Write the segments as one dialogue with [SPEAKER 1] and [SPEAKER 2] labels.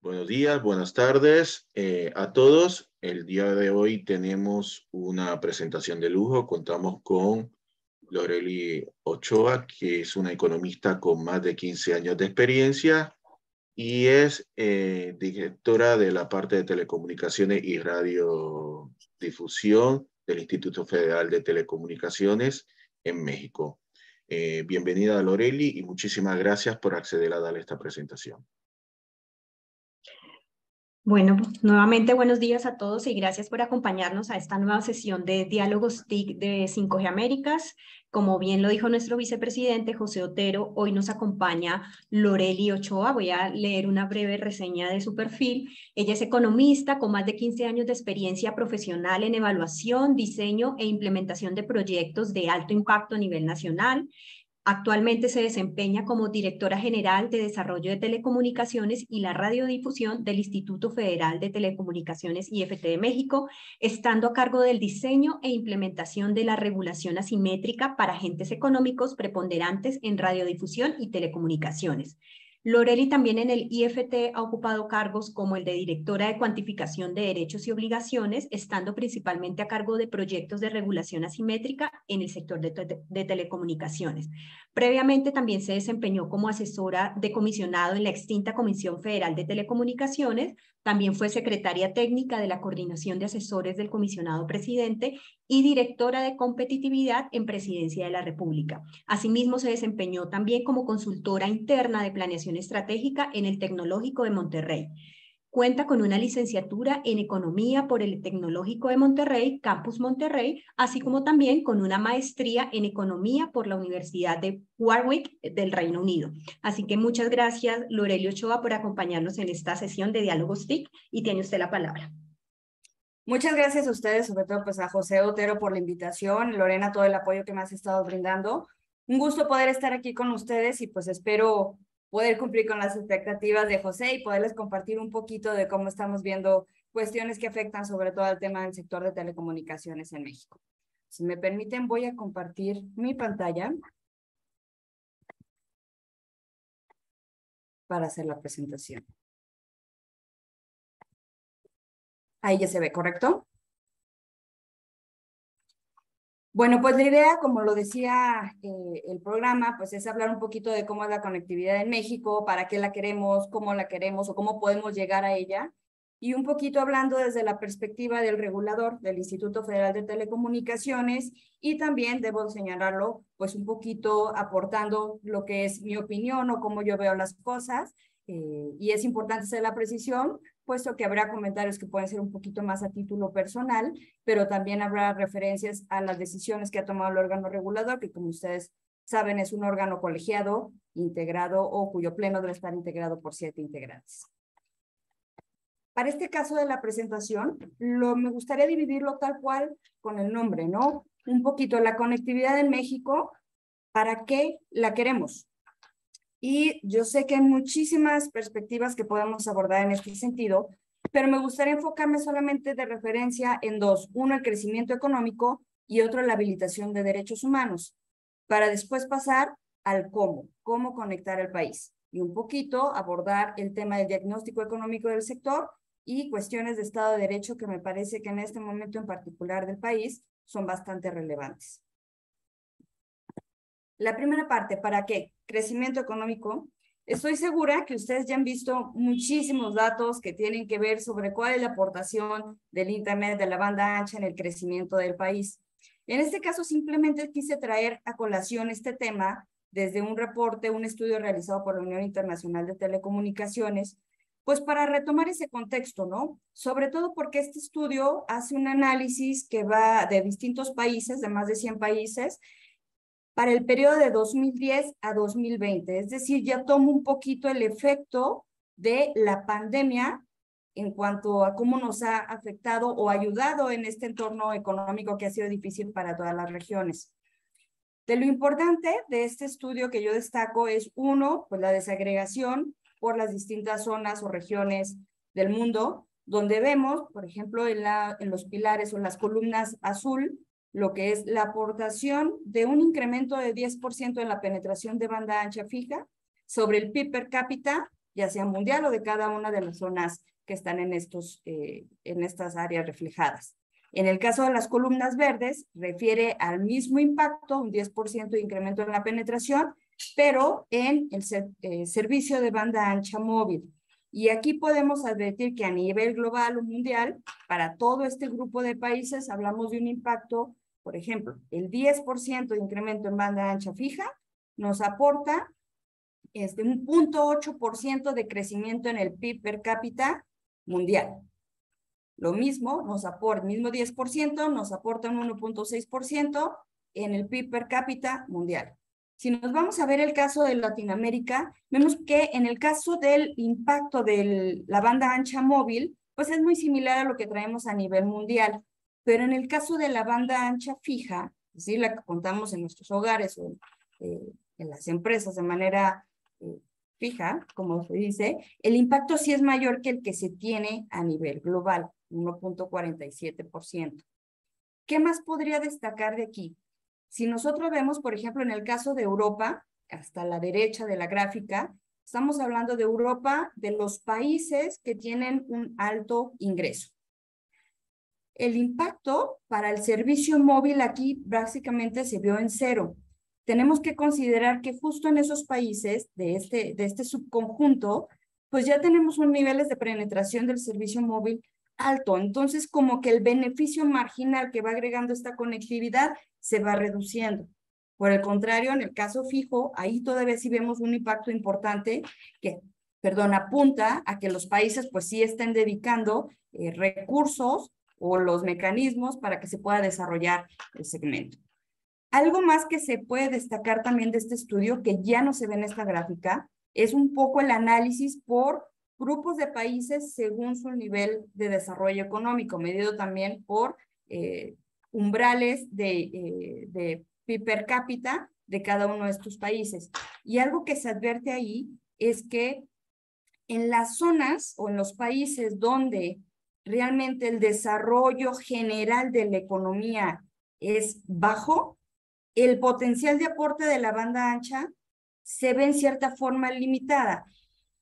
[SPEAKER 1] Buenos días, buenas tardes a todos. El día de hoy tenemos una presentación de lujo. Contamos con Lorely Ochoa, que es una economista con más de 15 años de experiencia y es directora de la parte de telecomunicaciones y radiodifusión del Instituto Federal de Telecomunicaciones en México. Bienvenida, Lorely, y muchísimas gracias por acceder a dar esta presentación.
[SPEAKER 2] Bueno, nuevamente buenos días a todos y gracias por acompañarnos a esta nueva sesión de Diálogos TIC de 5G Américas. Como bien lo dijo nuestro vicepresidente José Otero, hoy nos acompaña Lorely Ochoa. Voy a leer una breve reseña de su perfil. Ella es economista con más de 15 años de experiencia profesional en evaluación, diseño e implementación de proyectos de alto impacto a nivel nacional. Actualmente se desempeña como directora general de Desarrollo de Telecomunicaciones y la Radiodifusión del Instituto Federal de Telecomunicaciones IFT de México, estando a cargo del diseño e implementación de la regulación asimétrica para agentes económicos preponderantes en radiodifusión y telecomunicaciones. Lorely también en el IFT ha ocupado cargos como el de directora de cuantificación de derechos y obligaciones, estando principalmente a cargo de proyectos de regulación asimétrica en el sector de telecomunicaciones. Previamente también se desempeñó como asesora de comisionado en la extinta Comisión Federal de Telecomunicaciones, también fue secretaria técnica de la Coordinación de Asesores del Comisionado Presidente y directora de competitividad en Presidencia de la República. Asimismo, se desempeñó también como consultora interna de planeación estratégica en el Tecnológico de Monterrey. Cuenta con una licenciatura en Economía por el Tecnológico de Monterrey, Campus Monterrey, así como también con una maestría en Economía por la Universidad de Warwick del Reino Unido. Así que muchas gracias, Lorely Ochoa, por acompañarnos en esta sesión de Diálogos TIC, y tiene usted la palabra.
[SPEAKER 3] Muchas gracias a ustedes, sobre todo pues a José Otero por la invitación, Lorena, todo el apoyo que me has estado brindando. Un gusto poder estar aquí con ustedes y pues espero poder cumplir con las expectativas de José y poderles compartir un poquito de cómo estamos viendo cuestiones que afectan sobre todo al tema del sector de telecomunicaciones en México. Si me permiten, voy a compartir mi pantalla para hacer la presentación. Ahí ya se ve, ¿correcto? Bueno, pues la idea, como lo decía el programa, pues es hablar un poquito de cómo es la conectividad en México, para qué la queremos o cómo podemos llegar a ella. Y un poquito hablando desde la perspectiva del regulador del Instituto Federal de Telecomunicaciones y también, debo señalarlo, pues un poquito aportando lo que es mi opinión o cómo yo veo las cosas. Y es importante hacer la precisión, puesto que habrá comentarios que pueden ser un poquito más a título personal, pero también habrá referencias a las decisiones que ha tomado el órgano regulador, que como ustedes saben es un órgano colegiado, integrado o cuyo pleno debe estar integrado por 7 integrantes. Para este caso de la presentación, me gustaría dividirlo tal cual con el nombre, ¿no? Un poquito la conectividad en México, ¿para qué la queremos? Y yo sé que hay muchísimas perspectivas que podemos abordar en este sentido, pero me gustaría enfocarme solamente de referencia en dos. Uno, el crecimiento económico y otro, la habilitación de derechos humanos, para después pasar al cómo conectar el país. Y un poquito abordar el tema del diagnóstico económico del sector y cuestiones de Estado de Derecho que me parece que en este momento en particular del país son bastante relevantes. La primera parte, ¿para qué? Crecimiento económico. Estoy segura que ustedes ya han visto muchísimos datos que tienen que ver sobre cuál es la aportación del Internet, de la banda ancha en el crecimiento del país. En este caso, simplemente quise traer a colación este tema desde un reporte, un estudio realizado por la Unión Internacional de Telecomunicaciones, pues para retomar ese contexto, ¿no? Sobre todo porque este estudio hace un análisis que va de distintos países, de más de 100 países, para el periodo de 2010 a 2020. Es decir, ya tomo un poquito el efecto de la pandemia en cuanto a cómo nos ha afectado o ayudado en este entorno económico que ha sido difícil para todas las regiones. De lo importante de este estudio que yo destaco es, uno, pues la desagregación por las distintas zonas o regiones del mundo, donde vemos, por ejemplo, en los pilares o en las columnas azul, lo que es la aportación de un incremento de 10% en la penetración de banda ancha fija sobre el PIB per cápita ya sea mundial o de cada una de las zonas que están en estas áreas reflejadas. En el caso de las columnas verdes, refiere al mismo impacto, un 10% de incremento en la penetración, pero en el servicio de banda ancha móvil. Y aquí podemos advertir que a nivel global o mundial, para todo este grupo de países, hablamos de un impacto, por ejemplo, el 10% de incremento en banda ancha fija nos aporta un 0.8% de crecimiento en el PIB per cápita mundial. Lo mismo nos aporta, mismo 10%, nos aporta un 1.6% en el PIB per cápita mundial. Si nos vamos a ver el caso de Latinoamérica, vemos que en el caso del impacto de la banda ancha móvil, pues es muy similar a lo que traemos a nivel mundial. Pero en el caso de la banda ancha fija, es decir, la que contamos en nuestros hogares o en las empresas de manera fija, como se dice, el impacto sí es mayor que el que se tiene a nivel global, 1.47%. ¿Qué más podría destacar de aquí? Si nosotros vemos, por ejemplo, en el caso de Europa, hasta la derecha de la gráfica, estamos hablando de Europa, de los países que tienen un alto ingreso. El impacto para el servicio móvil aquí básicamente se vio en cero. Tenemos que considerar que justo en esos países de este subconjunto, pues ya tenemos unos niveles de penetración del servicio móvil alto. Entonces, como que el beneficio marginal que va agregando esta conectividad se va reduciendo. Por el contrario, en el caso fijo, ahí todavía sí vemos un impacto importante que, apunta a que los países pues sí estén dedicando recursos o los mecanismos para que se pueda desarrollar el segmento. Algo más que se puede destacar también de este estudio, que ya no se ve en esta gráfica, es un poco el análisis por grupos de países según su nivel de desarrollo económico, medido también por umbrales de PIB per cápita de cada uno de estos países. Y algo que se advierte ahí es que en las zonas o en los países donde realmente el desarrollo general de la economía es bajo, el potencial de aporte de la banda ancha se ve en cierta forma limitada.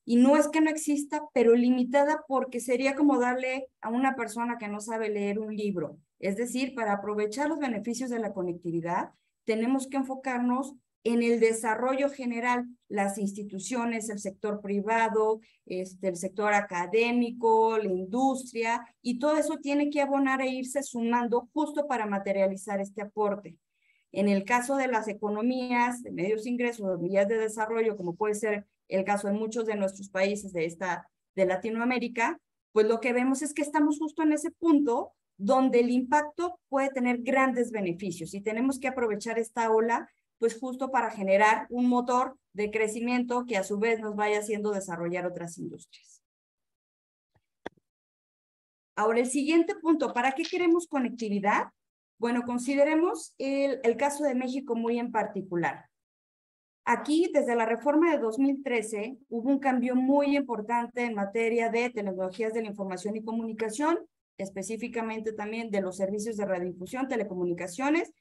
[SPEAKER 3] Y no es que no exista, pero limitada porque sería como darle a una persona que no sabe leer un libro. Es decir, para aprovechar los beneficios de la conectividad, tenemos que enfocarnos en el desarrollo general, las instituciones, el sector privado, el sector académico, la industria, y todo eso tiene que abonar e irse sumando justo para materializar este aporte. En el caso de las economías de medios ingresos, de vías de desarrollo, como puede ser el caso en muchos de nuestros países de Latinoamérica, pues lo que vemos es que estamos justo en ese punto donde el impacto puede tener grandes beneficios y tenemos que aprovechar esta ola pues justo para generar un motor de crecimiento que a su vez nos vaya haciendo desarrollar otras industrias. Ahora, el siguiente punto, ¿para qué queremos conectividad? Bueno, consideremos el caso de México muy en particular. Aquí, desde la reforma de 2013, hubo un cambio muy importante en materia de tecnologías de la información y comunicación, específicamente también de los servicios de radiodifusión, telecomunicaciones,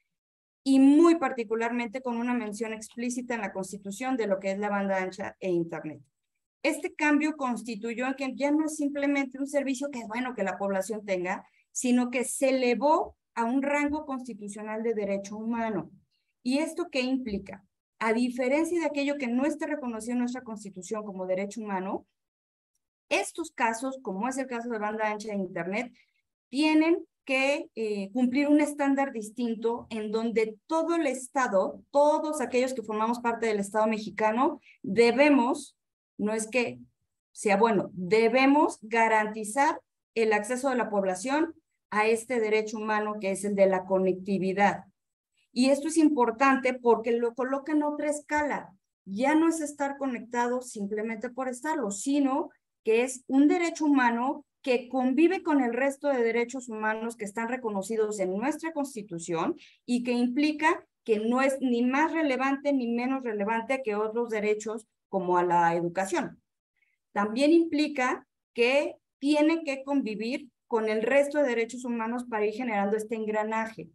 [SPEAKER 3] y muy particularmente con una mención explícita en la Constitución de lo que es la banda ancha e Internet. Este cambio constituyó que ya no es simplemente un servicio que es bueno que la población tenga, sino que se elevó a un rango constitucional de derecho humano. ¿Y esto qué implica? A diferencia de aquello que no está reconocido en nuestra Constitución como derecho humano, estos casos, como es el caso de banda ancha de Internet, tienen que cumplir un estándar distinto en donde todo el Estado, todos aquellos que formamos parte del Estado mexicano, debemos, no es que sea bueno, debemos garantizar el acceso de la población a este derecho humano que es el de la conectividad. Y esto es importante porque lo coloca en otra escala. Ya no es estar conectado simplemente por estarlo, sino que es un derecho humano que convive con el resto de derechos humanos que están reconocidos en nuestra Constitución y que implica que no es ni más relevante ni menos relevante que otros derechos como a la educación. También implica que tiene que convivir con el resto de derechos humanos para ir generando este engranaje.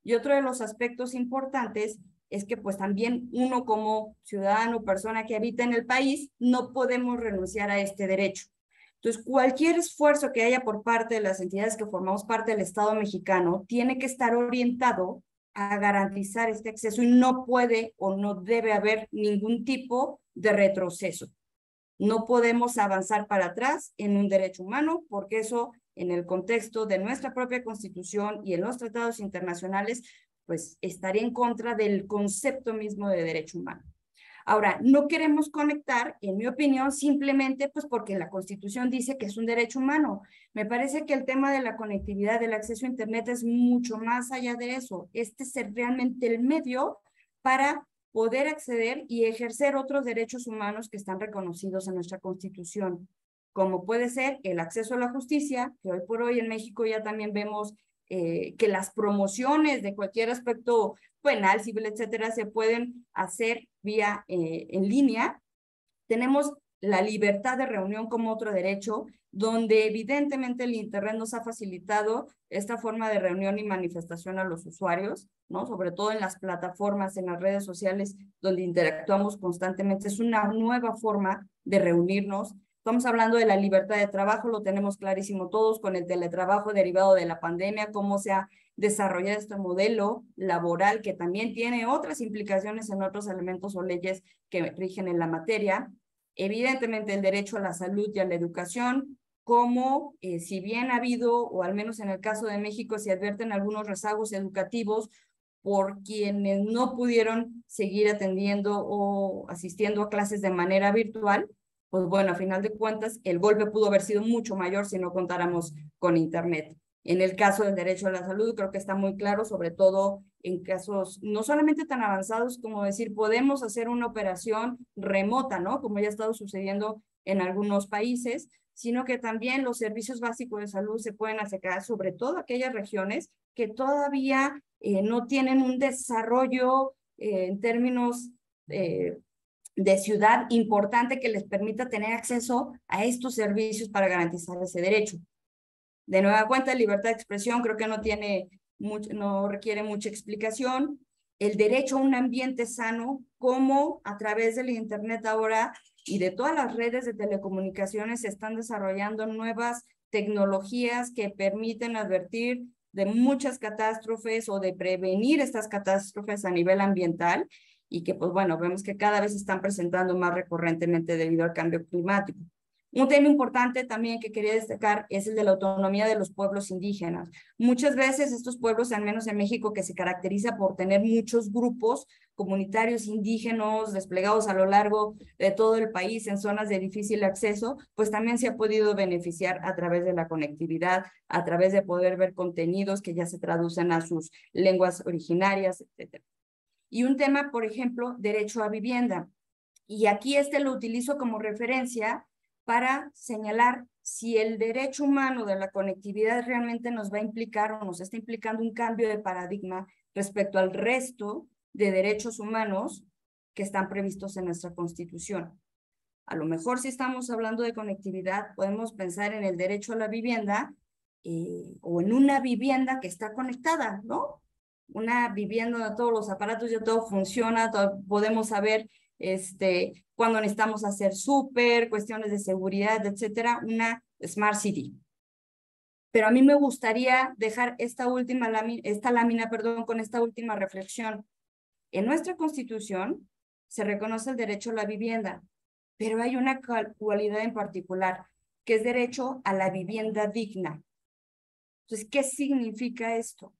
[SPEAKER 3] Y otro de los aspectos importantes es que pues también uno como ciudadano, persona que habita en el país, no podemos renunciar a este derecho. Entonces, cualquier esfuerzo que haya por parte de las entidades que formamos parte del Estado mexicano tiene que estar orientado a garantizar este acceso y no puede o no debe haber ningún tipo de retroceso. No podemos avanzar para atrás en un derecho humano porque eso, en el contexto de nuestra propia Constitución y en los tratados internacionales, pues estaría en contra del concepto mismo de derecho humano. Ahora, no queremos conectar, en mi opinión, simplemente pues porque la Constitución dice que es un derecho humano. Me parece que el tema de la conectividad, del acceso a Internet es mucho más allá de eso. Este es realmente el medio para poder acceder y ejercer otros derechos humanos que están reconocidos en nuestra Constitución, como puede ser el acceso a la justicia, que hoy por hoy en México ya también vemos que las promociones de cualquier aspecto penal, civil, etcétera, se pueden hacer vía en línea. Tenemos la libertad de reunión como otro derecho, donde evidentemente el Internet nos ha facilitado esta forma de reunión y manifestación a los usuarios, ¿no? Sobre todo en las plataformas, en las redes sociales, donde interactuamos constantemente. Es una nueva forma de reunirnos. Estamos hablando de la libertad de trabajo, lo tenemos clarísimo todos con el teletrabajo derivado de la pandemia, cómo se ha desarrollado este modelo laboral que también tiene otras implicaciones en otros elementos o leyes que rigen en la materia. Evidentemente el derecho a la salud y a la educación, como si bien ha habido, o al menos en el caso de México, se advierten algunos rezagos educativos por quienes no pudieron seguir atendiendo o asistiendo a clases de manera virtual, pues bueno, a final de cuentas, el golpe pudo haber sido mucho mayor si no contáramos con Internet. En el caso del derecho a la salud, creo que está muy claro, sobre todo en casos no solamente tan avanzados como decir, podemos hacer una operación remota, ¿no? Como ya ha estado sucediendo en algunos países, sino que también los servicios básicos de salud se pueden acercar, sobre todo aquellas regiones que todavía no tienen un desarrollo en términos de ciudad importante que les permita tener acceso a estos servicios para garantizar ese derecho. De nueva cuenta, libertad de expresión creo que no requiere mucha explicación. El derecho a un ambiente sano, como a través del Internet ahora y de todas las redes de telecomunicaciones se están desarrollando nuevas tecnologías que permiten advertir de muchas catástrofes o de prevenir estas catástrofes a nivel ambiental y que, pues bueno, vemos que cada vez se están presentando más recurrentemente debido al cambio climático. Un tema importante también que quería destacar es el de la autonomía de los pueblos indígenas. Muchas veces estos pueblos, al menos en México, que se caracteriza por tener muchos grupos comunitarios indígenas desplegados a lo largo de todo el país en zonas de difícil acceso, pues también se ha podido beneficiar a través de la conectividad, a través de poder ver contenidos que ya se traducen a sus lenguas originarias, etc. Y un tema, por ejemplo, derecho a vivienda. Y aquí lo utilizo como referencia para señalar si el derecho humano de la conectividad realmente nos va a implicar o nos está implicando un cambio de paradigma respecto al resto de derechos humanos que están previstos en nuestra Constitución. A lo mejor si estamos hablando de conectividad, podemos pensar en el derecho a la vivienda o en una vivienda que está conectada, ¿no? Una vivienda donde todos los aparatos ya todo funciona, podemos saber cuando necesitamos hacer súper, cuestiones de seguridad, etcétera, una Smart City. Pero a mí me gustaría dejar esta lámina, con esta última reflexión. En nuestra Constitución se reconoce el derecho a la vivienda, pero hay una cualidad en particular, que es derecho a la vivienda digna. Entonces, ¿qué significa esto?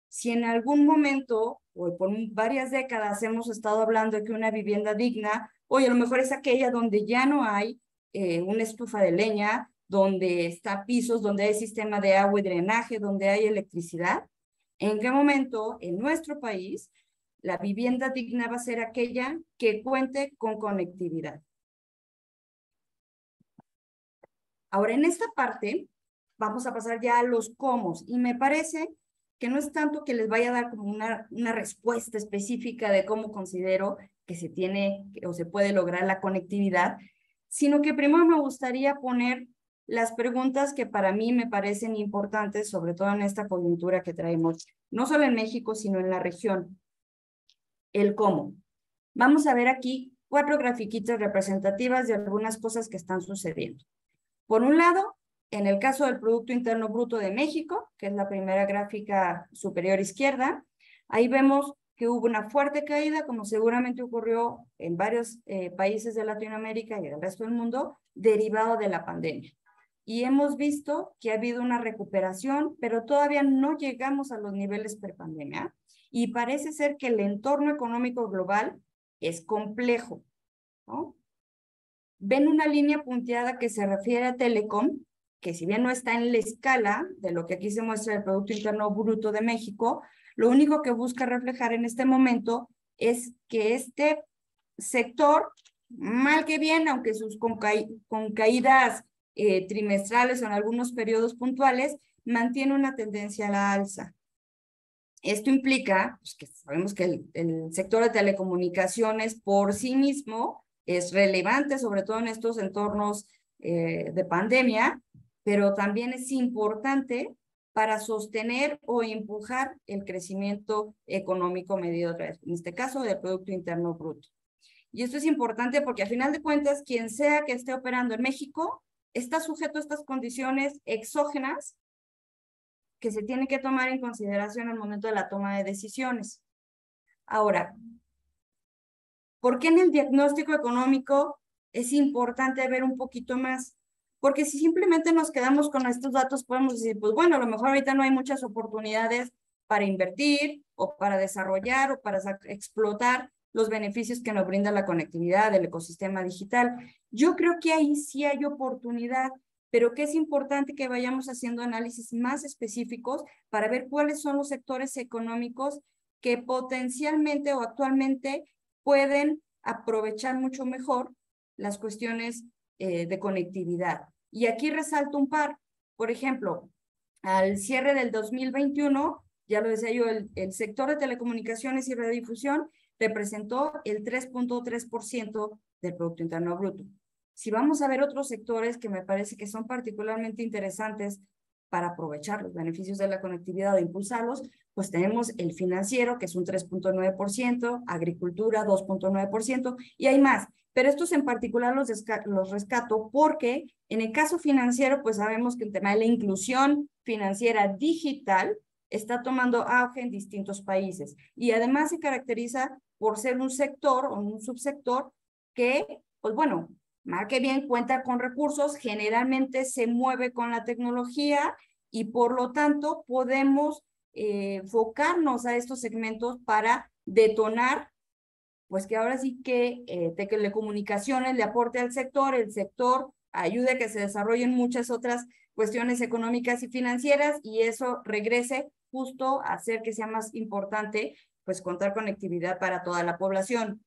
[SPEAKER 3] Si en algún momento, o por varias décadas, hemos estado hablando de que una vivienda digna, hoy a lo mejor es aquella donde ya no hay una estufa de leña, donde está pisos, donde hay sistema de agua y drenaje, donde hay electricidad, ¿en qué momento en nuestro país la vivienda digna va a ser aquella que cuente con conectividad? Ahora, en esta parte, vamos a pasar ya a los cómo, y me parece que no es tanto que les vaya a dar como una respuesta específica de cómo considero que se tiene o se puede lograr la conectividad, sino que primero me gustaría poner las preguntas que para mí me parecen importantes, sobre todo en esta coyuntura que traemos, no solo en México, sino en la región. el cómo. Vamos a ver aquí 4 grafiquitas representativas de algunas cosas que están sucediendo. Por un lado, en el caso del Producto Interno Bruto de México, que es la primera gráfica superior izquierda, ahí vemos que hubo una fuerte caída, como seguramente ocurrió en varios países de Latinoamérica y del resto del mundo, derivado de la pandemia. Y hemos visto que ha habido una recuperación, pero todavía no llegamos a los niveles prepandemia, y parece ser que el entorno económico global es complejo, ¿no? Ven una línea punteada que se refiere a Telecom, que si bien no está en la escala de lo que aquí se muestra del Producto Interno Bruto de México, lo único que busca reflejar en este momento es que este sector, mal que bien, aunque con caídas trimestrales o en algunos periodos puntuales, mantiene una tendencia a la alza. Esto implica pues, que sabemos que el sector de telecomunicaciones por sí mismo es relevante, sobre todo en estos entornos de pandemia, pero también es importante para sostener o empujar el crecimiento económico medido otra vez, en este caso del Producto Interno Bruto. Y esto es importante porque a final de cuentas, quien sea que esté operando en México está sujeto a estas condiciones exógenas que se tienen que tomar en consideración al momento de la toma de decisiones. Ahora, ¿por qué en el diagnóstico económico es importante ver un poquito más? Porque si simplemente nos quedamos con estos datos, podemos decir, pues bueno, a lo mejor ahorita no hay muchas oportunidades para invertir o para desarrollar o para explotar los beneficios que nos brinda la conectividad del ecosistema digital. Yo creo que ahí sí hay oportunidad, pero que es importante que vayamos haciendo análisis más específicos para ver cuáles son los sectores económicos que potencialmente o actualmente pueden aprovechar mucho mejor las cuestiones de conectividad. Y aquí resalto un par. Por ejemplo, al cierre del 2021, ya lo decía yo, el sector de telecomunicaciones y radiodifusión representó el 3.3% del Producto Interno Bruto. Si vamos a ver otros sectores que me parece que son particularmente interesantes para aprovechar los beneficios de la conectividad o impulsarlos, pues tenemos el financiero, que es un 3.9%, agricultura 2.9%, y hay más. Pero estos en particular los rescato porque en el caso financiero, pues sabemos que el tema de la inclusión financiera digital está tomando auge en distintos países y además se caracteriza por ser un sector o un subsector que, pues bueno, más que bien cuenta con recursos, generalmente se mueve con la tecnología y por lo tanto podemos enfocarnos a estos segmentos para detonar, pues que ahora sí que telecomunicaciones le aporte al sector, el sector ayude a que se desarrollen muchas otras cuestiones económicas y financieras y eso regrese justo a hacer que sea más importante pues contar conectividad para toda la población.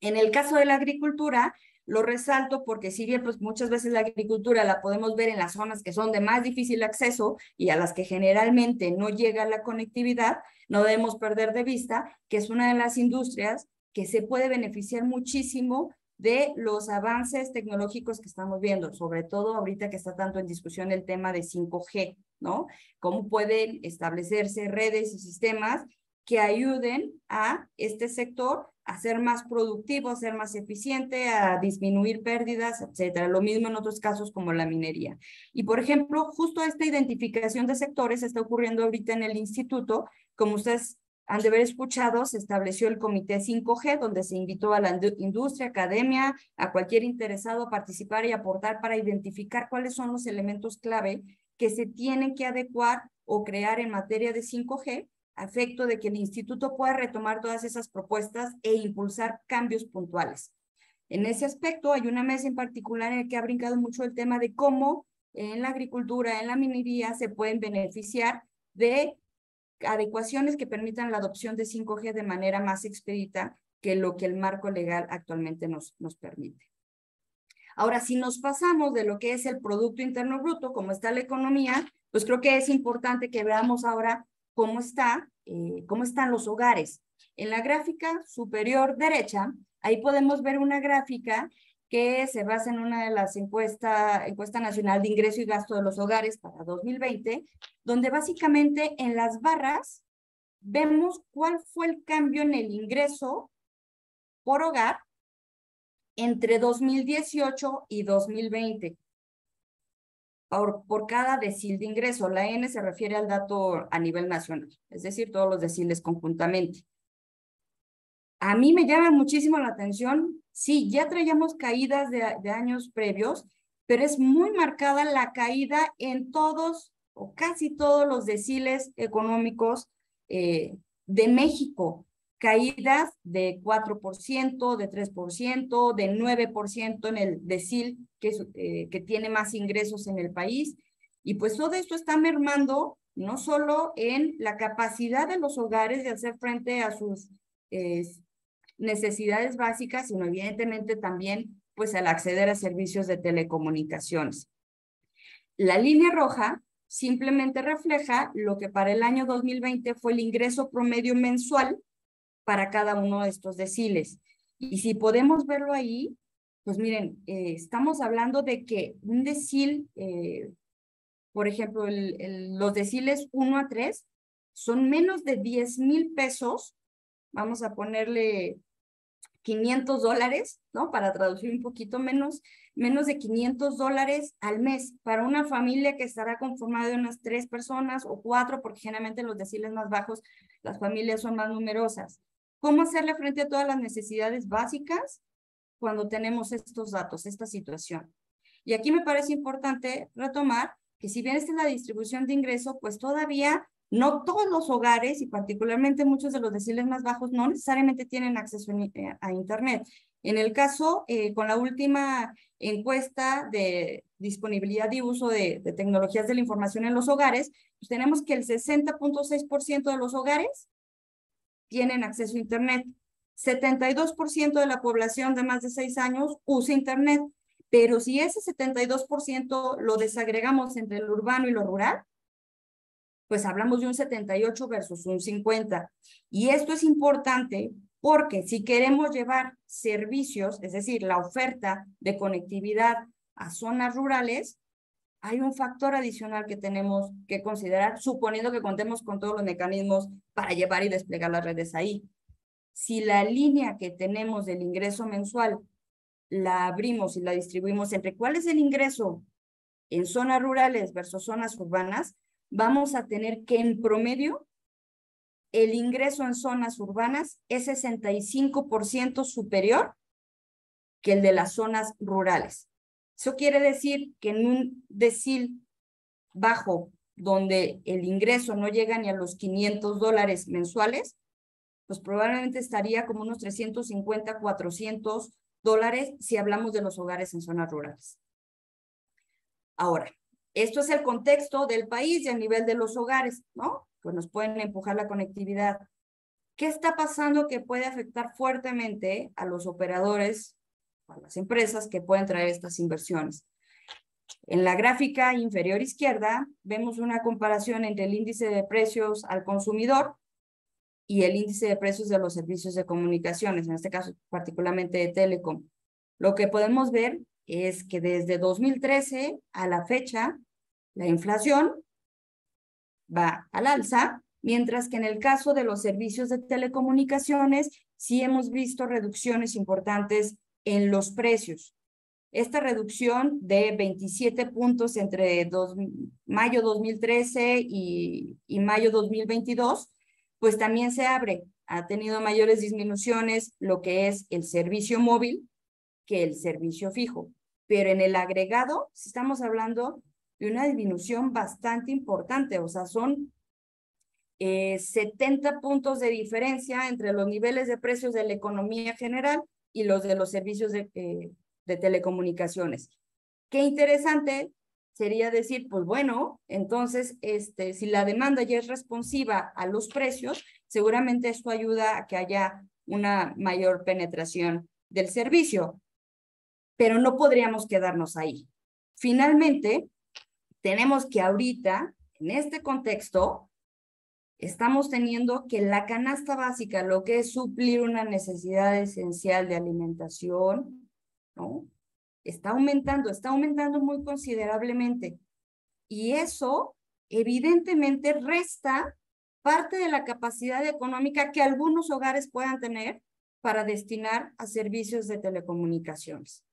[SPEAKER 3] En el caso de la agricultura, lo resalto porque si bien pues muchas veces la agricultura la podemos ver en las zonas que son de más difícil acceso y a las que generalmente no llega la conectividad, no debemos perder de vista que es una de las industrias que se puede beneficiar muchísimo de los avances tecnológicos que estamos viendo, sobre todo ahorita que está tanto en discusión el tema de 5G, ¿no? Cómo pueden establecerse redes y sistemas que ayuden a este sector a ser más productivo, a ser más eficiente, a disminuir pérdidas, etcétera. Lo mismo en otros casos como la minería. Y, por ejemplo, justo esta identificación de sectores está ocurriendo ahorita en el instituto. Como ustedes han de haber escuchado, se estableció el Comité 5G, donde se invitó a la industria, academia, a cualquier interesado a participar y aportar para identificar cuáles son los elementos clave que se tienen que adecuar o crear en materia de 5G, a efecto de que el instituto pueda retomar todas esas propuestas e impulsar cambios puntuales. En ese aspecto hay una mesa en particular en la que ha brincado mucho el tema de cómo en la agricultura, en la minería, se pueden beneficiar de adecuaciones que permitan la adopción de 5G de manera más expedita que lo que el marco legal actualmente nos permite. Ahora, si nos pasamos de lo que es el Producto Interno Bruto, cómo está la economía, pues creo que es importante que veamos ahora cómo están los hogares. En la gráfica superior derecha, ahí podemos ver una gráfica que se basa en una de las encuesta nacional de ingreso y gasto de los hogares para 2020, donde básicamente en las barras vemos cuál fue el cambio en el ingreso por hogar entre 2018 y 2020 por cada decil de ingreso. La N se refiere al dato a nivel nacional, es decir, todos los deciles conjuntamente. A mí me llama muchísimo la atención, sí, ya traíamos caídas de años previos, pero es muy marcada la caída en todos o casi todos los deciles económicos de México. Caídas de 4%, de 3%, de 9% en el decil que tiene más ingresos en el país. Y pues todo esto está mermando no solo en la capacidad de los hogares de hacer frente a sus necesidades básicas, sino evidentemente también pues al acceder a servicios de telecomunicaciones. La línea roja simplemente refleja lo que para el año 2020 fue el ingreso promedio mensual para cada uno de estos deciles. Y si podemos verlo ahí, pues miren, estamos hablando de que un decil, por ejemplo, los deciles 1 a 3 son menos de 10,000 pesos, vamos a ponerle $500, ¿no? Para traducir un poquito menos de $500 al mes para una familia que estará conformada de unas 3 personas o 4, porque generalmente en los deciles más bajos las familias son más numerosas. ¿Cómo hacerle frente a todas las necesidades básicas cuando tenemos estos datos, esta situación? Y aquí me parece importante retomar que si bien esta es la distribución de ingreso, pues todavía no todos los hogares, y particularmente muchos de los deciles más bajos, no necesariamente tienen acceso a Internet. En el caso, con la última encuesta de disponibilidad y uso de tecnologías de la información en los hogares, pues tenemos que el 60.6% de los hogares tienen acceso a Internet. 72% de la población de más de 6 años usa Internet, pero si ese 72% lo desagregamos entre lo urbano y lo rural, pues hablamos de un 78 versus un 50. Y esto es importante porque si queremos llevar servicios, es decir, la oferta de conectividad a zonas rurales, hay un factor adicional que tenemos que considerar, suponiendo que contemos con todos los mecanismos para llevar y desplegar las redes ahí. Si la línea que tenemos del ingreso mensual la abrimos y la distribuimos entre cuál es el ingreso en zonas rurales versus zonas urbanas, vamos a tener que en promedio el ingreso en zonas urbanas es 65% superior que el de las zonas rurales. Eso quiere decir que en un decil bajo, donde el ingreso no llega ni a los $500 mensuales, pues probablemente estaría como unos 350, $400 si hablamos de los hogares en zonas rurales. Ahora, esto es el contexto del país y a nivel de los hogares, ¿no? Pues nos pueden empujar la conectividad. ¿Qué está pasando que puede afectar fuertemente a los operadores, a las empresas que pueden traer estas inversiones? En la gráfica inferior izquierda vemos una comparación entre el índice de precios al consumidor y el índice de precios de los servicios de comunicaciones, en este caso particularmente de Telecom. Lo que podemos ver es que desde 2013 a la fecha, la inflación va al alza, mientras que en el caso de los servicios de telecomunicaciones sí hemos visto reducciones importantes en los precios. Esta reducción de 27 puntos entre mayo 2013 y mayo 2022, pues también se abre. Ha tenido mayores disminuciones lo que es el servicio móvil que el servicio fijo. Pero en el agregado, si estamos hablando de una disminución bastante importante, o sea, son 70 puntos de diferencia entre los niveles de precios de la economía general y los de los servicios de telecomunicaciones. Qué interesante sería decir, pues bueno, entonces, si la demanda ya es responsiva a los precios, seguramente esto ayuda a que haya una mayor penetración del servicio. Pero no podríamos quedarnos ahí. Finalmente, tenemos que ahorita, en este contexto, estamos teniendo que la canasta básica, lo que es suplir una necesidad esencial de alimentación, ¿no? Está aumentando muy considerablemente. Y eso, evidentemente, resta parte de la capacidad económica que algunos hogares puedan tener para destinar a servicios de telecomunicaciones.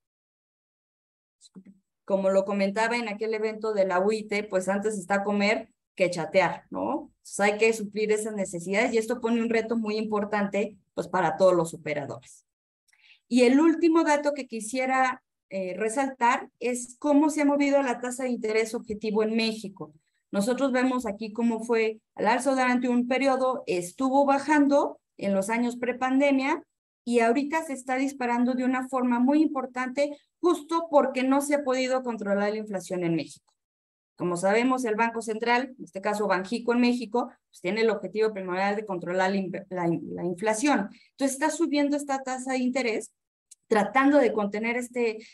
[SPEAKER 3] Como lo comentaba en aquel evento de la UIT, pues antes está comer que chatear, ¿no? Entonces hay que suplir esas necesidades y esto pone un reto muy importante pues para todos los operadores. Y el último dato que quisiera resaltar es cómo se ha movido la tasa de interés objetivo en México. Nosotros vemos aquí cómo fue al alza durante un periodo, estuvo bajando en los años prepandemia y ahorita se está disparando de una forma muy importante justo porque no se ha podido controlar la inflación en México. Como sabemos, el Banco Central, en este caso Banxico en México, pues tiene el objetivo primordial de controlar la inflación. Entonces está subiendo esta tasa de interés, tratando de contener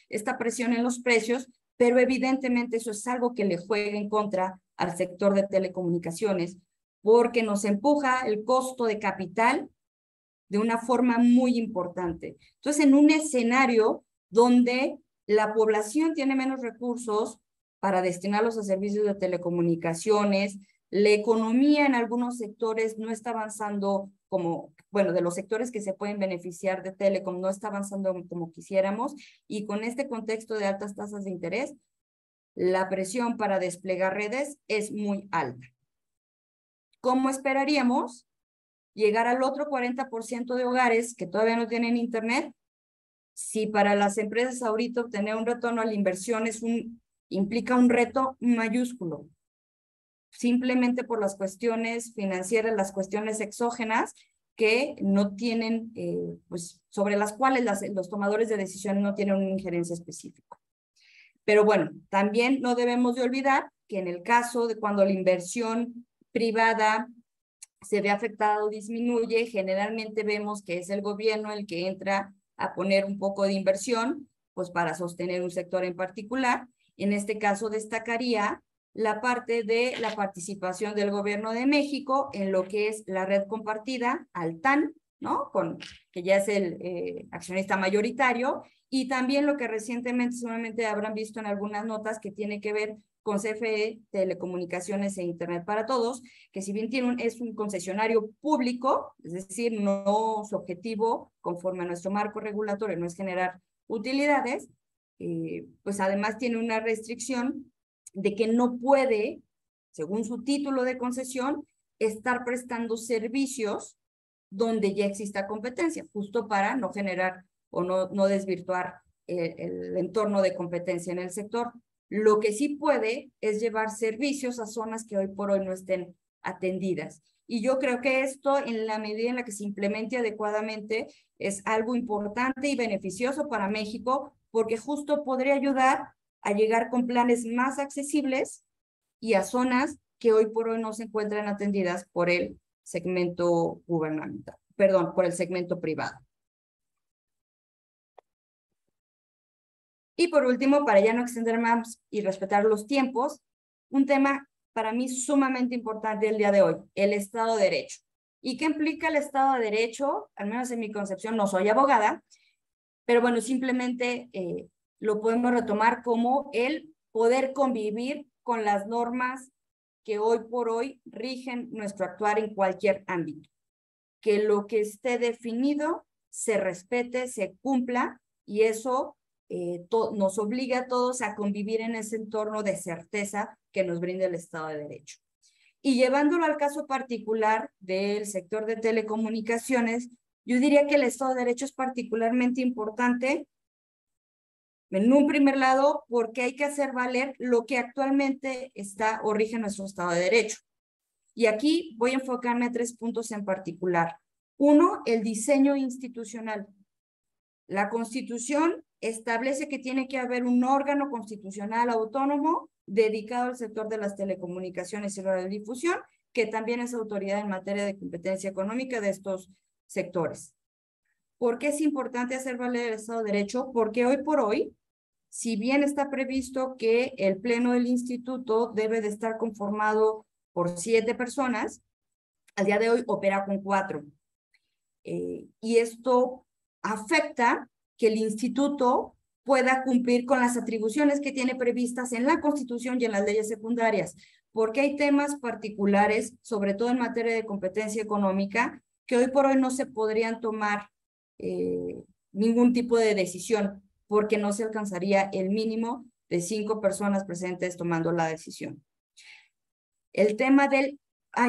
[SPEAKER 3] esta presión en los precios, pero evidentemente eso es algo que le juega en contra al sector de telecomunicaciones, porque nos empuja el costo de capital de una forma muy importante. Entonces, en un escenario donde la población tiene menos recursos para destinarlos a servicios de telecomunicaciones, la economía en algunos sectores no está avanzando como, bueno, de los sectores que se pueden beneficiar de Telecom no está avanzando como quisiéramos, y con este contexto de altas tasas de interés, la presión para desplegar redes es muy alta. ¿Cómo esperaríamos llegar al otro 40% de hogares que todavía no tienen internet? Si para las empresas ahorita obtener un retorno a la inversión implica un reto mayúsculo, simplemente por las cuestiones financieras, las cuestiones exógenas que no tienen, pues sobre las cuales los tomadores de decisiones no tienen una injerencia específica. Pero bueno, también no debemos de olvidar que en el caso de cuando la inversión privada se ve afectada o disminuye, generalmente vemos que es el gobierno el que entra a poner un poco de inversión, pues para sostener un sector en particular. En este caso destacaría la parte de la participación del gobierno de México en lo que es la red compartida, Altán, ¿no? Que ya es el accionista mayoritario, y también lo que recientemente seguramente habrán visto en algunas notas que tiene que ver con CFE, Telecomunicaciones e Internet para Todos, que si bien es un concesionario público, es decir, no su objetivo, conforme a nuestro marco regulatorio, no es generar utilidades, pues además tiene una restricción de que no puede, según su título de concesión, estar prestando servicios donde ya exista competencia, justo para no generar o no desvirtuar el entorno de competencia en el sector. Lo que sí puede es llevar servicios a zonas que hoy por hoy no estén atendidas. Y yo creo que esto, en la medida en la que se implemente adecuadamente, es algo importante y beneficioso para México, porque justo podría ayudar a llegar con planes más accesibles y a zonas que hoy por hoy no se encuentran atendidas por el segmento gubernamental, perdón, por el segmento privado. Y por último, para ya no extender más y respetar los tiempos, un tema para mí sumamente importante el día de hoy, el Estado de Derecho. ¿Y qué implica el Estado de Derecho? Al menos en mi concepción, no soy abogada, pero bueno, simplemente lo podemos retomar como el poder convivir con las normas que hoy por hoy rigen nuestro actuar en cualquier ámbito. Que lo que esté definido se respete, se cumpla, y eso nos obliga a todos a convivir en ese entorno de certeza que nos brinda el Estado de Derecho. Y llevándolo al caso particular del sector de telecomunicaciones, yo diría que el Estado de Derecho es particularmente importante en un primer lado porque hay que hacer valer lo que actualmente está o rige nuestro Estado de Derecho. Y aquí voy a enfocarme a 3 puntos en particular. Uno, el diseño institucional. La Constitución establece que tiene que haber un órgano constitucional autónomo dedicado al sector de las telecomunicaciones y radiodifusión, que también es autoridad en materia de competencia económica de estos sectores. ¿Por qué es importante hacer valer el Estado de Derecho? Porque hoy por hoy, si bien está previsto que el pleno del instituto debe de estar conformado por 7 personas, al día de hoy opera con 4. Y esto afecta que el instituto pueda cumplir con las atribuciones que tiene previstas en la Constitución y en las leyes secundarias, porque hay temas particulares, sobre todo en materia de competencia económica, que hoy por hoy no se podrían tomar ningún tipo de decisión, porque no se alcanzaría el mínimo de 5 personas presentes tomando la decisión. El tema del...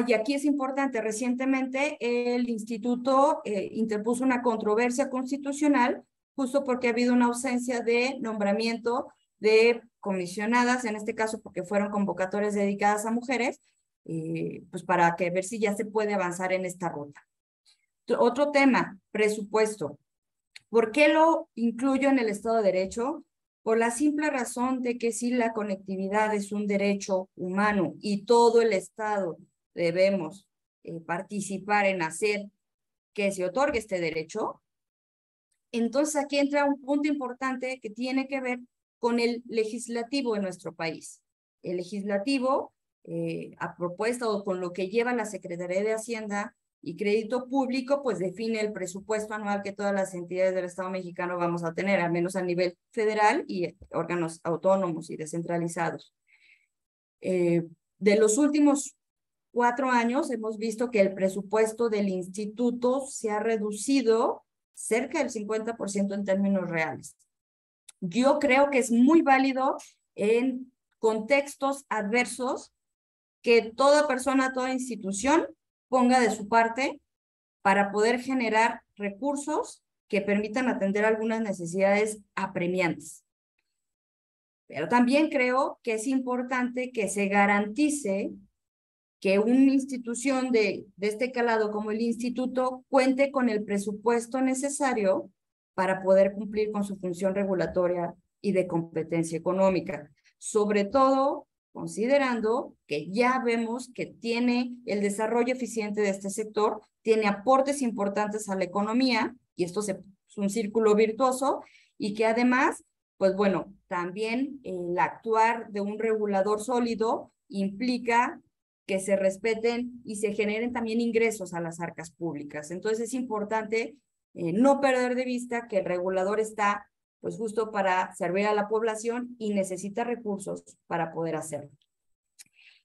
[SPEAKER 3] y aquí es importante, recientemente el instituto interpuso una controversia constitucional justo porque ha habido una ausencia de nombramiento de comisionadas, en este caso porque fueron convocatorias dedicadas a mujeres, pues para que ver si ya se puede avanzar en esta ruta. Otro tema, presupuesto. ¿Por qué lo incluyo en el Estado de Derecho? Por la simple razón de que si la conectividad es un derecho humano y todo el Estado debemos participar en hacer que se otorgue este derecho, entonces aquí entra un punto importante que tiene que ver con el legislativo en nuestro país. El legislativo, a propuesta o con lo que lleva la Secretaría de Hacienda y Crédito Público, pues define el presupuesto anual que todas las entidades del Estado mexicano vamos a tener, al menos a nivel federal y órganos autónomos y descentralizados. De los últimos 4 años hemos visto que el presupuesto del instituto se ha reducido cerca del 50% en términos reales. Yo creo que es muy válido en contextos adversos que toda persona, toda institución ponga de su parte para poder generar recursos que permitan atender algunas necesidades apremiantes. Pero también creo que es importante que se garantice que una institución de este calado como el instituto cuente con el presupuesto necesario para poder cumplir con su función regulatoria y de competencia económica, sobre todo considerando que ya vemos que tiene el desarrollo eficiente de este sector, tiene aportes importantes a la economía, y esto es un círculo virtuoso, y que además, pues bueno, también el actuar de un regulador sólido implica que se respeten y se generen también ingresos a las arcas públicas. Entonces es importante no perder de vista que el regulador está pues justo para servir a la población y necesita recursos para poder hacerlo.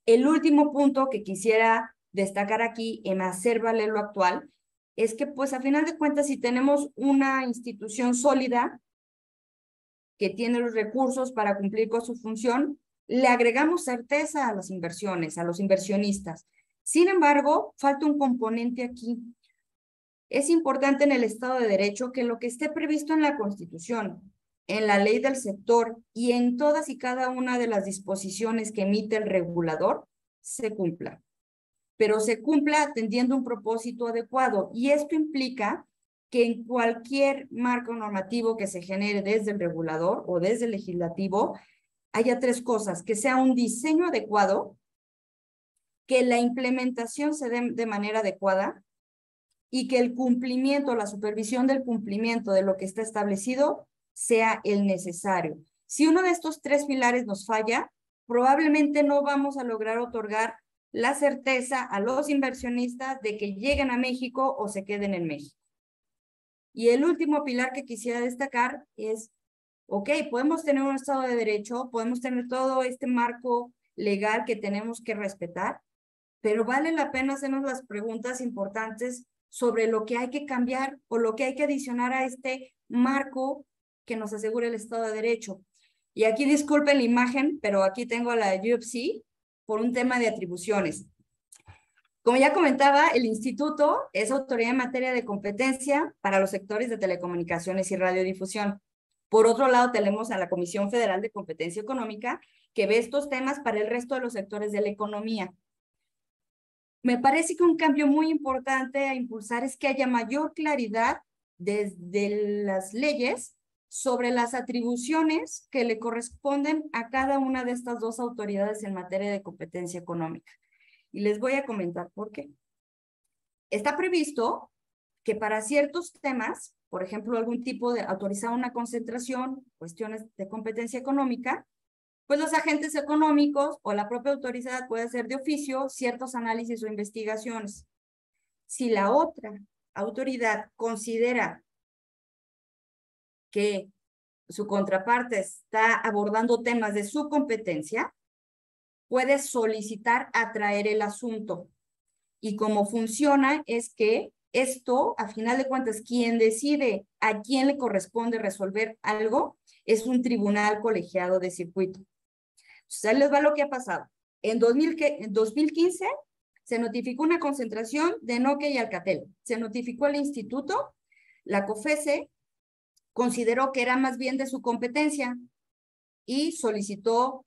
[SPEAKER 3] El último punto que quisiera destacar aquí en hacer valer lo actual es que pues a final de cuentas si tenemos una institución sólida que tiene los recursos para cumplir con su función, le agregamos certeza a las inversiones, a los inversionistas. Sin embargo, falta un componente aquí. Es importante en el Estado de Derecho que lo que esté previsto en la Constitución, en la ley del sector y en todas y cada una de las disposiciones que emite el regulador, se cumpla. Pero se cumpla atendiendo un propósito adecuado. Y esto implica que en cualquier marco normativo que se genere desde el regulador o desde el legislativo, haya 3 cosas: que sea un diseño adecuado, que la implementación se dé de manera adecuada y que el cumplimiento, la supervisión del cumplimiento de lo que está establecido sea el necesario. Si uno de estos 3 pilares nos falla, probablemente no vamos a lograr otorgar la certeza a los inversionistas de que lleguen a México o se queden en México. Y el último pilar que quisiera destacar es, ok, podemos tener un Estado de Derecho, podemos tener todo este marco legal que tenemos que respetar, pero vale la pena hacernos las preguntas importantes sobre lo que hay que cambiar o lo que hay que adicionar a este marco que nos asegure el Estado de Derecho. Y aquí disculpen la imagen, pero aquí tengo a la UFC por un tema de atribuciones. Como ya comentaba, el instituto es autoridad en materia de competencia para los sectores de telecomunicaciones y radiodifusión. Por otro lado, tenemos a la Comisión Federal de Competencia Económica, que ve estos temas para el resto de los sectores de la economía. Me parece que un cambio muy importante a impulsar es que haya mayor claridad desde las leyes sobre las atribuciones que le corresponden a cada una de estas 2 autoridades en materia de competencia económica. Y les voy a comentar por qué. Está previsto que para ciertos temas, por ejemplo, algún tipo de autorizar una concentración, cuestiones de competencia económica, pues los agentes económicos o la propia autoridad puede hacer de oficio ciertos análisis o investigaciones. Si la otra autoridad considera que su contraparte está abordando temas de su competencia, puede solicitar atraer el asunto. Y cómo funciona es que Esto, a final de cuentas, quien decide a quién le corresponde resolver algo es un tribunal colegiado de circuito. Entonces, ahí les va lo que ha pasado. En 2015 se notificó una concentración de Nokia y Alcatel. Se notificó al instituto, la COFESE consideró que era más bien de su competencia y solicitó,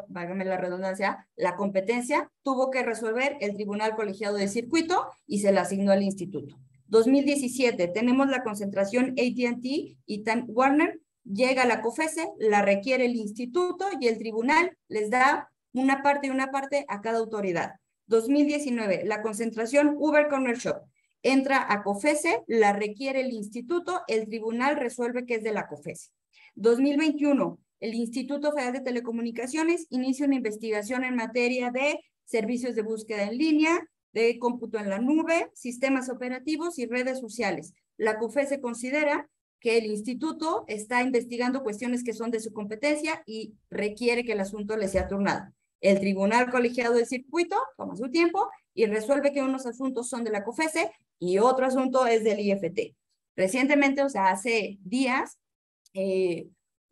[SPEAKER 3] válgame la redundancia, la competencia, tuvo que resolver el Tribunal Colegiado de Circuito y se la asignó al instituto. 2017, tenemos la concentración AT&T y Time Warner, llega la COFESE, la requiere el instituto y el tribunal les da una parte a cada autoridad. 2019, la concentración Uber Corner Shop, entra a COFESE, la requiere el instituto, el tribunal resuelve que es de la COFESE. 2021, el Instituto Federal de Telecomunicaciones inicia una investigación en materia de servicios de búsqueda en línea, de cómputo en la nube, sistemas operativos y redes sociales. La COFESE considera que el instituto está investigando cuestiones que son de su competencia y requiere que el asunto le sea turnado. El Tribunal Colegiado de Circuito toma su tiempo y resuelve que unos asuntos son de la COFESE y otro asunto es del IFT. Recientemente, o sea, hace días,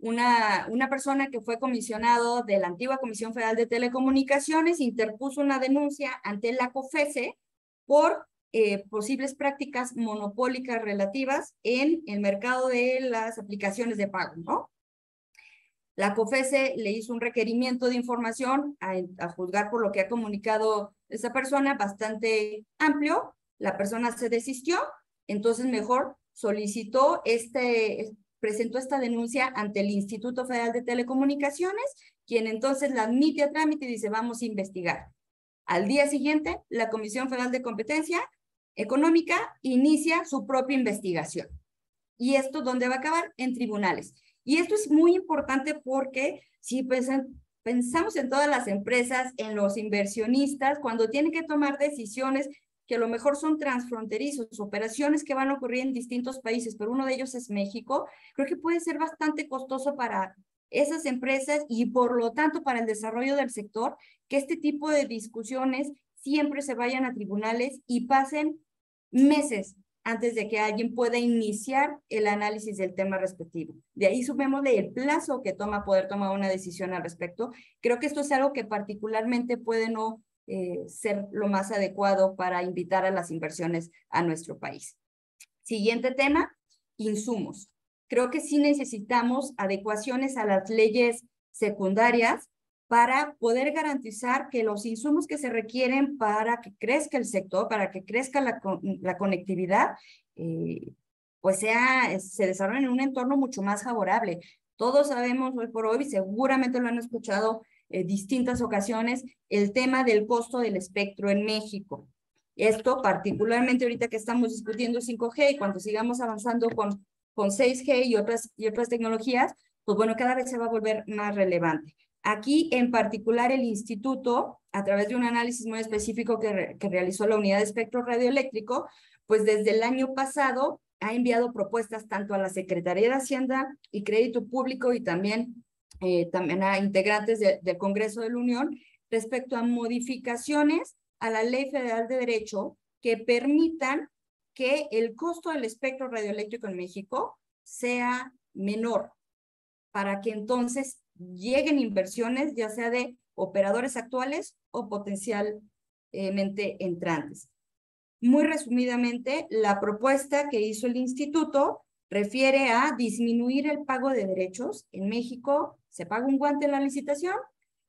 [SPEAKER 3] una persona que fue comisionado de la antigua Comisión Federal de Telecomunicaciones interpuso una denuncia ante la COFESE por posibles prácticas monopólicas relativas en el mercado de las aplicaciones de pago, ¿no? La COFESE le hizo un requerimiento de información a juzgar por lo que ha comunicado esa persona, bastante amplio. La persona se desistió, entonces mejor solicitó presentó esta denuncia ante el Instituto Federal de Telecomunicaciones, quien entonces la admite a trámite y dice, vamos a investigar. Al día siguiente, la Comisión Federal de Competencia Económica inicia su propia investigación. ¿Y esto dónde va a acabar? En tribunales. Y esto es muy importante porque si pensamos en todas las empresas, en los inversionistas, cuando tienen que tomar decisiones que a lo mejor son transfronterizos, operaciones que van a ocurrir en distintos países, pero uno de ellos es México, creo que puede ser bastante costoso para esas empresas y por lo tanto para el desarrollo del sector, que este tipo de discusiones siempre se vayan a tribunales y pasen meses antes de que alguien pueda iniciar el análisis del tema respectivo. De ahí sumémosle el plazo que toma poder tomar una decisión al respecto. Creo que esto es algo que particularmente puede no ser lo más adecuado para invitar a las inversiones a nuestro país. Siguiente tema, insumos. Creo que sí necesitamos adecuaciones a las leyes secundarias para poder garantizar que los insumos que se requieren para que crezca el sector, para que crezca la conectividad, pues se desarrollen en un entorno mucho más favorable. Todos sabemos hoy por hoy, seguramente lo han escuchado distintas ocasiones, el tema del costo del espectro en México. Esto particularmente ahorita que estamos discutiendo 5G y cuando sigamos avanzando con 6G y otras tecnologías, pues bueno, cada vez se va a volver más relevante. Aquí en particular el instituto, a través de un análisis muy específico que realizó la unidad de espectro radioeléctrico, pues desde el año pasado ha enviado propuestas tanto a la Secretaría de Hacienda y Crédito Público y también a integrantes del Congreso de la Unión respecto a modificaciones a la Ley Federal de Derecho que permitan que el costo del espectro radioeléctrico en México sea menor, para que entonces lleguen inversiones, ya sea de operadores actuales o potencialmente entrantes. Muy resumidamente, la propuesta que hizo el instituto refiere a disminuir el pago de derechos. En México se paga un guante en la licitación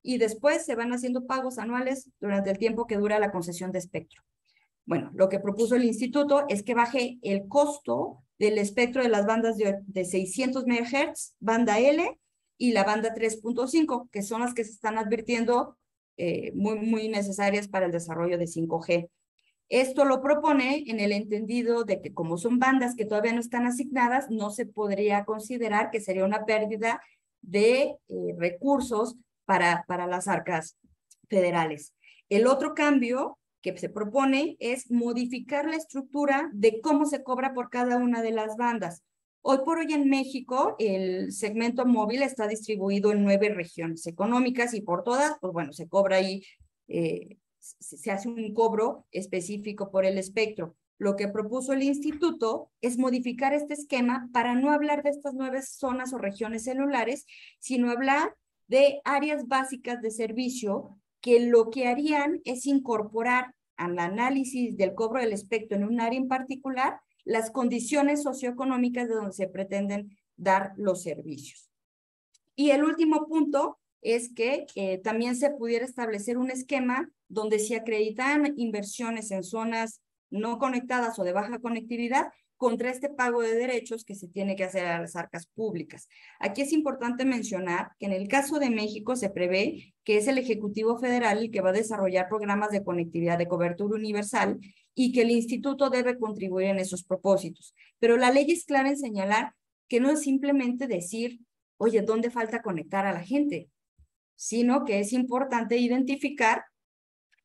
[SPEAKER 3] y después se van haciendo pagos anuales durante el tiempo que dura la concesión de espectro. Bueno, lo que propuso el instituto es que baje el costo del espectro de las bandas de 600 MHz, banda L, y la banda 3.5, que son las que se están advirtiendo muy necesarias para el desarrollo de 5G. Esto lo propone en el entendido de que como son bandas que todavía no están asignadas, no se podría considerar que sería una pérdida de recursos para las arcas federales. El otro cambio que se propone es modificar la estructura de cómo se cobra por cada una de las bandas. Hoy por hoy en México, el segmento móvil está distribuido en 9 regiones económicas y por todas, pues bueno, se cobra ahí, se hace un cobro específico por el espectro. lo que propuso el instituto es modificar este esquema para no hablar de estas nuevas zonas o regiones celulares, sino hablar de áreas básicas de servicio que lo que harían es incorporar al análisis del cobro del espectro en un área en particular las condiciones socioeconómicas de donde se pretenden dar los servicios. Y el último punto es que también se pudiera establecer un esquema donde se acreditan inversiones en zonas no conectadas o de baja conectividad contra este pago de derechos que se tiene que hacer a las arcas públicas. Aquí es importante mencionar que en el caso de México se prevé que es el Ejecutivo Federal el que va a desarrollar programas de conectividad de cobertura universal y que el instituto debe contribuir en esos propósitos. Pero la ley es clara en señalar que no es simplemente decir, oye, ¿dónde falta conectar a la gente? Sino que es importante identificar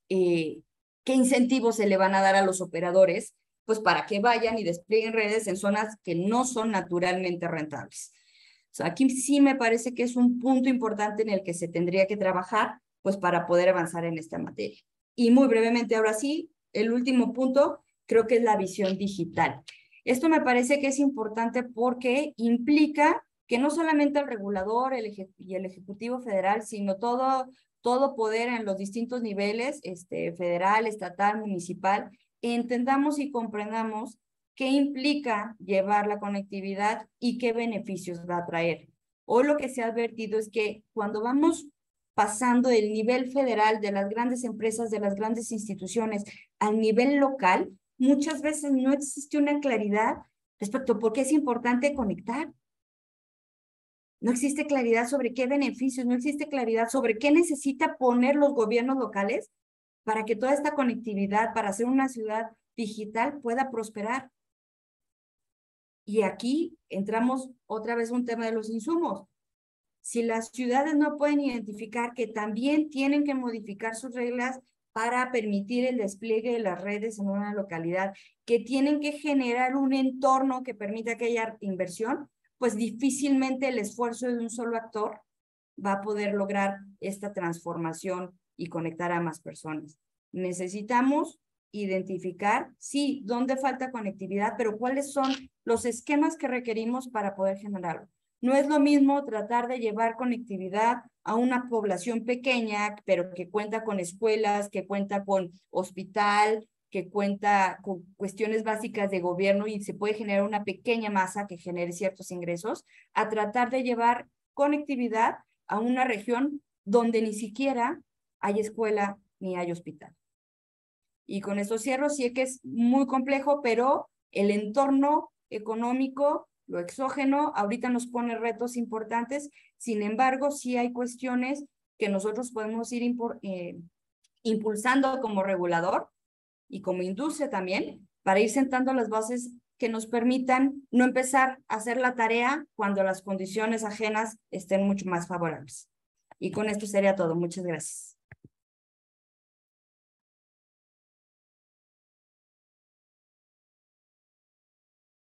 [SPEAKER 3] qué incentivos se le van a dar a los operadores, pues para que vayan y desplieguen redes en zonas que no son naturalmente rentables. O sea, aquí sí me parece que es un punto importante en el que se tendría que trabajar, pues para poder avanzar en esta materia. Y muy brevemente, ahora sí, el último punto creo que es la visión digital. Esto me parece que es importante porque implica que no solamente el regulador y el Ejecutivo Federal, sino todo poder en los distintos niveles, federal, estatal, municipal, entendamos y comprendamos qué implica llevar la conectividad y qué beneficios va a traer. Hoy lo que se ha advertido es que cuando vamos pasando del nivel federal de las grandes empresas, de las grandes instituciones, al nivel local, muchas veces no existe una claridad respecto a por qué es importante conectar. No existe claridad sobre qué beneficios, no existe claridad sobre qué necesita poner los gobiernos locales para que toda esta conectividad, para hacer una ciudad digital, pueda prosperar. Y aquí entramos otra vez a un tema de los insumos. Si las ciudades no pueden identificar que también tienen que modificar sus reglas para permitir el despliegue de las redes en una localidad, que tienen que generar un entorno que permita que haya inversión, pues difícilmente el esfuerzo de un solo actor va a poder lograr esta transformación y conectar a más personas. Necesitamos identificar, sí, dónde falta conectividad, pero cuáles son los esquemas que requerimos para poder generarlo. No es lo mismo tratar de llevar conectividad a una población pequeña, pero que cuenta con escuelas, que cuenta con hospital, que cuenta con cuestiones básicas de gobierno y se puede generar una pequeña masa que genere ciertos ingresos, a tratar de llevar conectividad a una región donde ni siquiera hay escuela ni hay hospital. Y con eso cierro, sí que es muy complejo, pero el entorno económico, lo exógeno, ahorita nos pone retos importantes. Sin embargo, sí hay cuestiones que nosotros podemos ir impulsando como regulador y como industria también, para ir sentando las bases que nos permitan no empezar a hacer la tarea cuando las condiciones ajenas estén mucho más favorables. Y con esto sería todo. Muchas gracias.